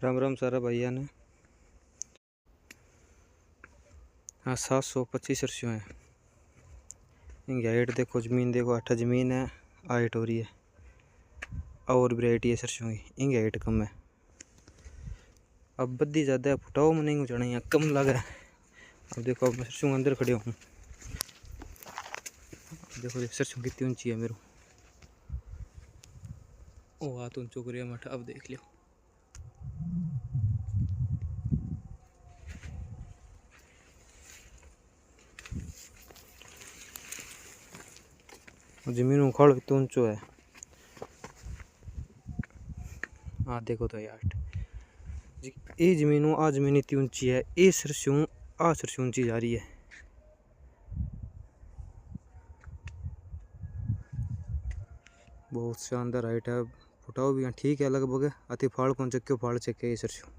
राम राम सारा भैया ने। हाँ 725 सरसों है। इनकी हाइट देखो, ज़मीन देखो, 8 ज़मीन है, हाइट हो रही है। और वैरायटी है सरसों की, इनकी हाइट कम है। अब बद्दी ज़्यादा है, फुटाओ में नहीं चढ़ा, यहाँ कम लग रहा है। अब देखो, अब सरसों अंदर खड़े हूँ, देखो सरसों कितनी ऊंची है मेरे। ओ हाथ ऊंचो करिए मठ, अब देख लियो। जमीन उखाड़ इतना ऊंचो है। हाँ देखो तो यार, ये जमीन आ जमीन इतनी ऊंची है, ये सरसों आ सरसों ऊंची जा रही है। बहुत शानदार हाइट है। फुटाव भी ठीक है लगभग, अति फाड़ कौन चक्के फाड़ चक्के ये सरसों।